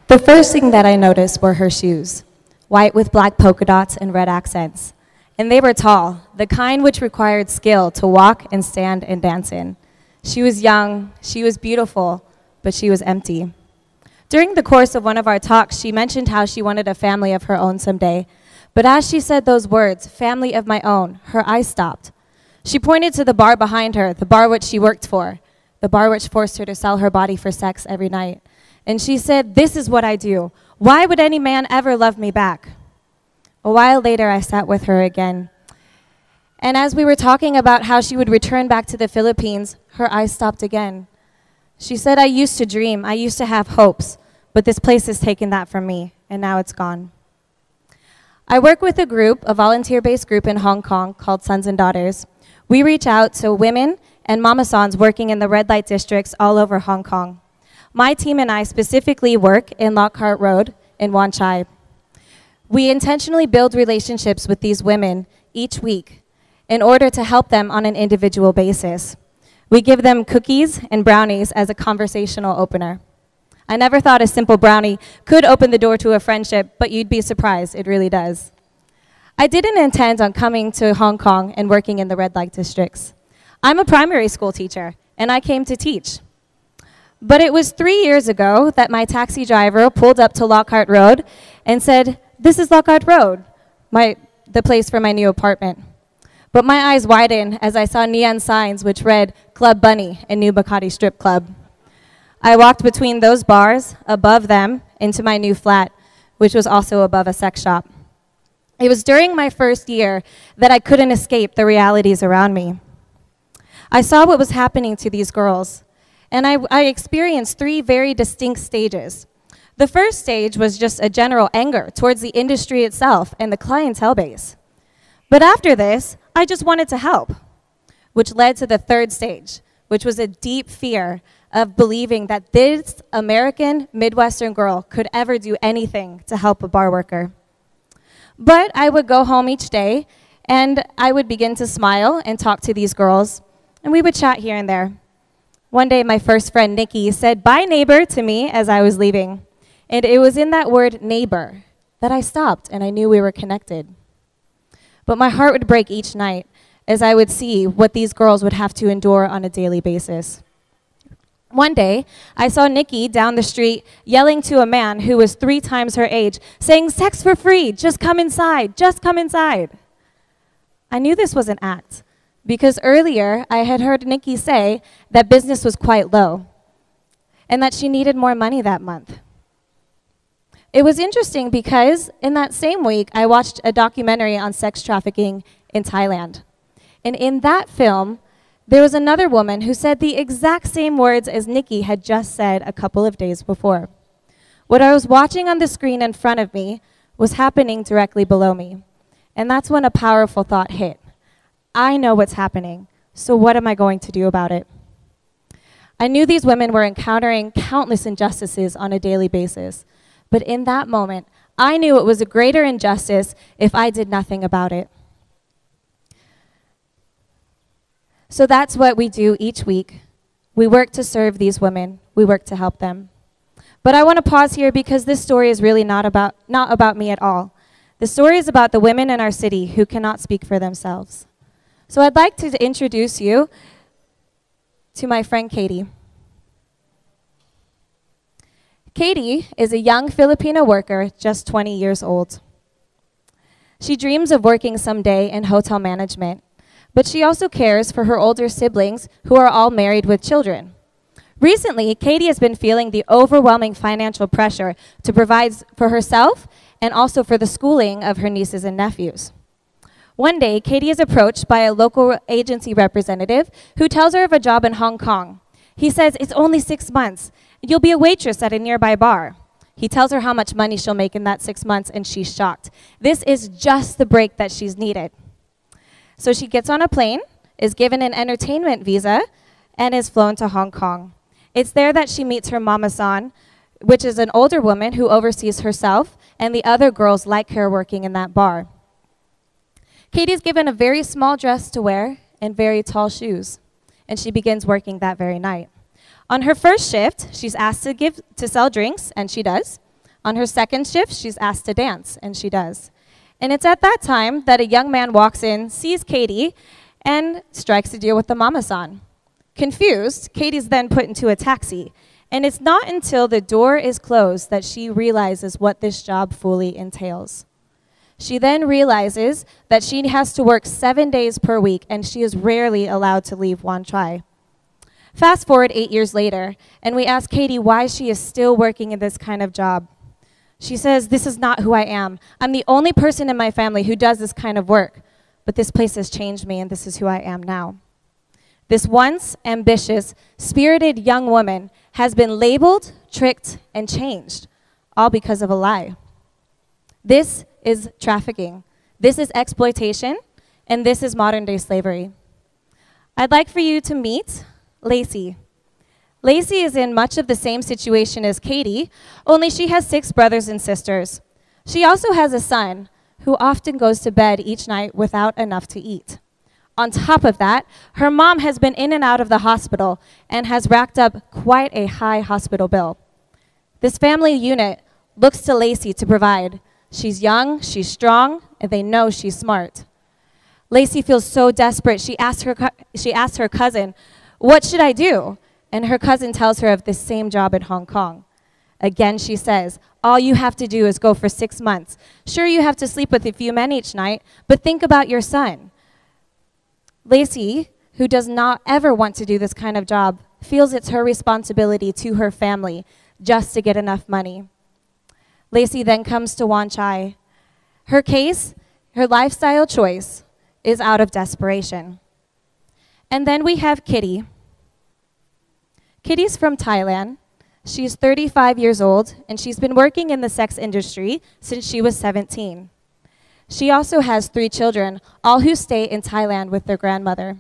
The first thing that I noticed were her shoes, white with black polka dots and red accents. And they were tall, the kind which required skill to walk and stand and dance in. She was young, she was beautiful, but she was empty. During the course of one of our talks, she mentioned how she wanted a family of her own someday. But as she said those words, family of my own, her eyes stopped. She pointed to the bar behind her, the bar which she worked for, the bar which forced her to sell her body for sex every night. And she said, "This is what I do. Why would any man ever love me back?" A while later, I sat with her again. And as we were talking about how she would return back to the Philippines, her eyes stopped again. She said, "I used to dream, I used to have hopes, but this place has taken that from me, and now it's gone." I work with a group, a volunteer-based group in Hong Kong called Sons and Daughters. We reach out to women and mamasans working in the red light districts all over Hong Kong. My team and I specifically work in Lockhart Road in Wan Chai. We intentionally build relationships with these women each week in order to help them on an individual basis. We give them cookies and brownies as a conversational opener. I never thought a simple brownie could open the door to a friendship, but you'd be surprised, it really does. I didn't intend on coming to Hong Kong and working in the red light districts. I'm a primary school teacher, and I came to teach. But it was 3 years ago that my taxi driver pulled up to Lockhart Road and said, "This is Lockhart Road, the place for my new apartment." But my eyes widened as I saw neon signs which read Club Bunny and New Makati Strip Club. I walked between those bars, above them, into my new flat, which was also above a sex shop. It was during my first year that I couldn't escape the realities around me. I saw what was happening to these girls, and I experienced 3 very distinct stages. The first stage was just a general anger towards the industry itself and the clientele base. But after this, I just wanted to help, which led to the third stage, which was a deep fear of believing that this American Midwestern girl could ever do anything to help a bar worker. But I would go home each day, and I would begin to smile and talk to these girls, and we would chat here and there. One day, my first friend, Nikki, said, "Bye, neighbor," to me as I was leaving. And it was in that word, neighbor, that I stopped, and I knew we were connected. But my heart would break each night as I would see what these girls would have to endure on a daily basis. One day, I saw Nikki down the street yelling to a man who was 3 times her age, saying, "Sex for free, just come inside, just come inside." I knew this was an act, because earlier I had heard Nikki say that business was quite low, and that she needed more money that month. It was interesting because in that same week, I watched a documentary on sex trafficking in Thailand. And in that film, there was another woman who said the exact same words as Nikki had just said a couple of days before. What I was watching on the screen in front of me was happening directly below me. And that's when a powerful thought hit. I know what's happening, so what am I going to do about it? I knew these women were encountering countless injustices on a daily basis. But in that moment, I knew it was a greater injustice if I did nothing about it. So that's what we do each week. We work to serve these women. We work to help them. But I want to pause here because this story is really not about me at all. The story is about the women in our city who cannot speak for themselves. So I'd like to introduce you to my friend Katie. Katie is a young Filipino worker, just 20 years old. She dreams of working someday in hotel management, but she also cares for her older siblings who are all married with children. Recently, Katie has been feeling the overwhelming financial pressure to provide for herself and also for the schooling of her nieces and nephews. One day, Katie is approached by a local agency representative who tells her of a job in Hong Kong. He says, "It's only 6 months. You'll be a waitress at a nearby bar." He tells her how much money she'll make in that 6 months, and she's shocked. This is just the break that she's needed. So she gets on a plane, is given an entertainment visa, and is flown to Hong Kong. It's there that she meets her mama-san, which is an older woman who oversees herself and the other girls like her working in that bar. Katie's given a very small dress to wear and very tall shoes, and she begins working that very night. On her first shift, she's asked to sell drinks, and she does. On her second shift, she's asked to dance, and she does. And it's at that time that a young man walks in, sees Katie, and strikes a deal with the mama-san. Confused, Katie's then put into a taxi, and it's not until the door is closed that she realizes what this job fully entails. She then realizes that she has to work 7 days per week, and she is rarely allowed to leave Wan Chai. Fast forward 8 years later, and we ask Katie why she is still working in this kind of job. She says, "This is not who I am. I'm the only person in my family who does this kind of work, but this place has changed me, and this is who I am now." This once ambitious, spirited young woman has been labeled, tricked, and changed, all because of a lie. This is trafficking. This is exploitation, and this is modern-day slavery. I'd like for you to meet Lacey. Lacey is in much of the same situation as Katie, only she has 6 brothers and sisters. She also has a son who often goes to bed each night without enough to eat. On top of that, her mom has been in and out of the hospital and has racked up quite a high hospital bill. This family unit looks to Lacey to provide. She's young, she's strong, and they know she's smart. Lacey feels so desperate, she asks her cousin, "What should I do?" And her cousin tells her of this same job in Hong Kong. Again, she says, "All you have to do is go for 6 months. Sure, you have to sleep with a few men each night, but think about your son." Lacey, who does not ever want to do this kind of job, feels it's her responsibility to her family just to get enough money. Lacey then comes to Wan Chai. Her case, her lifestyle choice, is out of desperation. And then we have Kitty. Kitty's from Thailand. She's 35 years old, and she's been working in the sex industry since she was 17. She also has 3 children, all who stay in Thailand with their grandmother.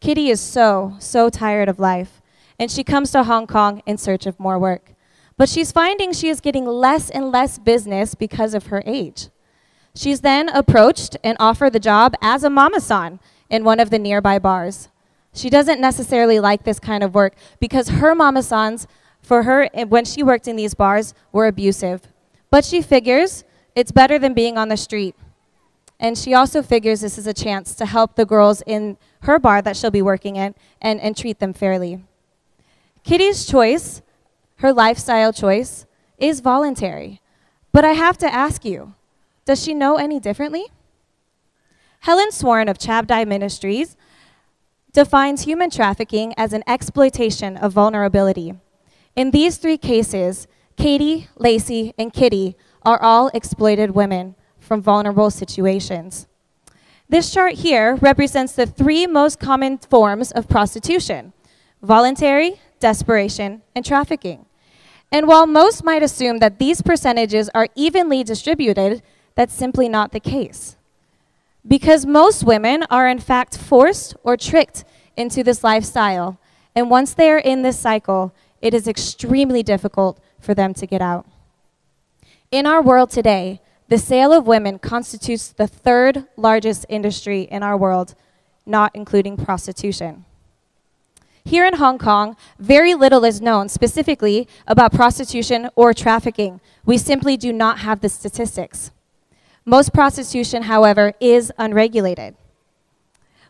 Kitty is so tired of life, and she comes to Hong Kong in search of more work. But she's finding she is getting less and less business because of her age. She's then approached and offered the job as a mama-san in one of the nearby bars. She doesn't necessarily like this kind of work because her mama-sans, for her, when she worked in these bars, were abusive. But she figures it's better than being on the street. And she also figures this is a chance to help the girls in her bar that she'll be working in and treat them fairly. Kitty's choice, her lifestyle choice, is voluntary. But I have to ask you, does she know any differently? Helen Sworn of Chabdai Ministries defines human trafficking as an exploitation of vulnerability. In these 3 cases, Katie, Lacey, and Kitty are all exploited women from vulnerable situations. This chart here represents the 3 most common forms of prostitution: voluntary, desperation, and trafficking. And while most might assume that these percentages are evenly distributed, that's simply not the case. Because most women are in fact forced or tricked into this lifestyle, and once they are in this cycle, it is extremely difficult for them to get out. In our world today, the sale of women constitutes the 3rd largest industry in our world, not including prostitution. Here in Hong Kong, very little is known specifically about prostitution or trafficking. We simply do not have the statistics. Most prostitution, however, is unregulated.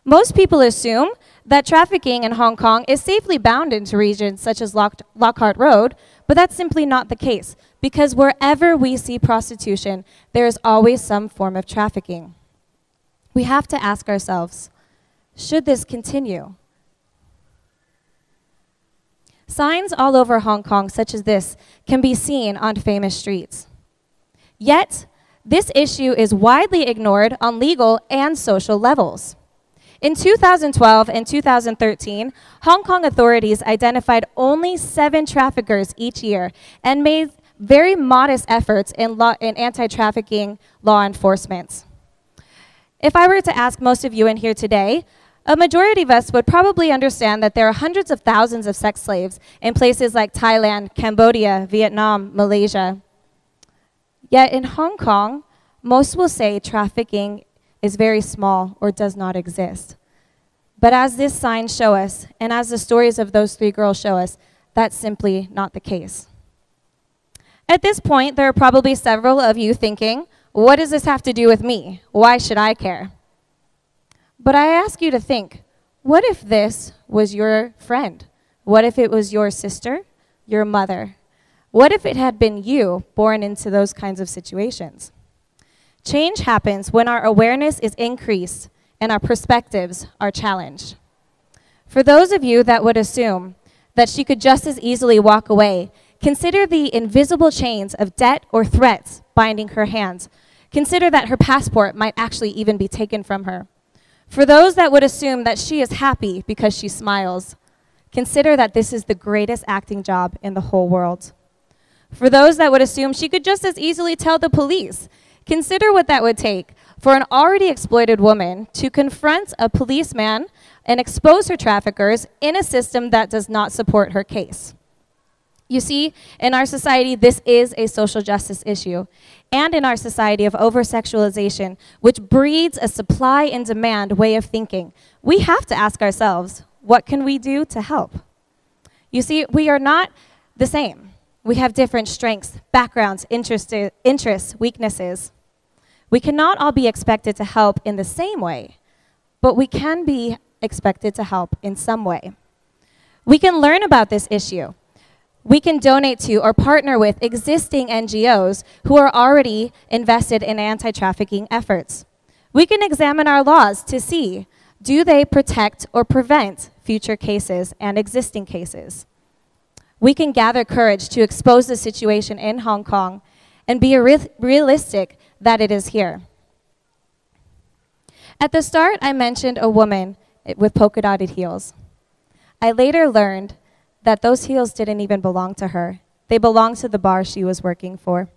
Most people assume that trafficking in Hong Kong is safely bound into regions such as Lockhart Road, but that's simply not the case, because wherever we see prostitution, there is always some form of trafficking. We have to ask ourselves, should this continue? Signs all over Hong Kong such as this can be seen on famous streets. Yet, this issue is widely ignored on legal and social levels. In 2012 and 2013, Hong Kong authorities identified only 7 traffickers each year and made very modest efforts in anti-trafficking law enforcement. If I were to ask most of you in here today, a majority of us would probably understand that there are hundreds of thousands of sex slaves in places like Thailand, Cambodia, Vietnam, Malaysia. Yet in Hong Kong, most will say trafficking is very small or does not exist. But as this signs show us, and as the stories of those 3 girls show us, that's simply not the case. At this point, there are probably several of you thinking, what does this have to do with me? Why should I care? But I ask you to think, what if this was your friend? What if it was your sister, your mother? What if it had been you born into those kinds of situations? Change happens when our awareness is increased and our perspectives are challenged. For those of you that would assume that she could just as easily walk away, consider the invisible chains of debt or threats binding her hands. Consider that her passport might actually even be taken from her. For those that would assume that she is happy because she smiles, consider that this is the greatest acting job in the whole world. For those that would assume she could just as easily tell the police, consider what that would take for an already exploited woman to confront a policeman and expose her traffickers in a system that does not support her case. You see, in our society, this is a social justice issue. And in our society of over-sexualization, which breeds a supply and demand way of thinking, we have to ask ourselves, what can we do to help? You see, we are not the same. We have different strengths, backgrounds, interests, weaknesses. We cannot all be expected to help in the same way, but we can be expected to help in some way. We can learn about this issue. We can donate to or partner with existing NGOs who are already invested in anti-trafficking efforts. We can examine our laws to see, do they protect or prevent future cases and existing cases? We can gather courage to expose the situation in Hong Kong and be realistic that it is here. At the start, I mentioned a woman with polka-dotted heels. I later learned that those heels didn't even belong to her. They belonged to the bar she was working for.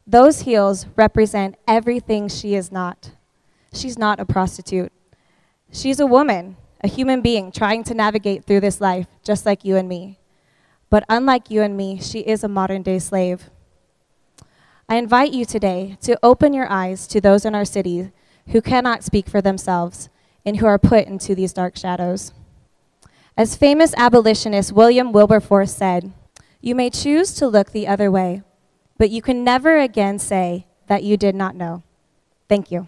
Those heels represent everything she is not. She's not a prostitute. She's a woman, a human being trying to navigate through this life, just like you and me. But unlike you and me, she is a modern-day slave. I invite you today to open your eyes to those in our city who cannot speak for themselves and who are put into these dark shadows. As famous abolitionist William Wilberforce said, "You may choose to look the other way, but you can never again say that you did not know." Thank you.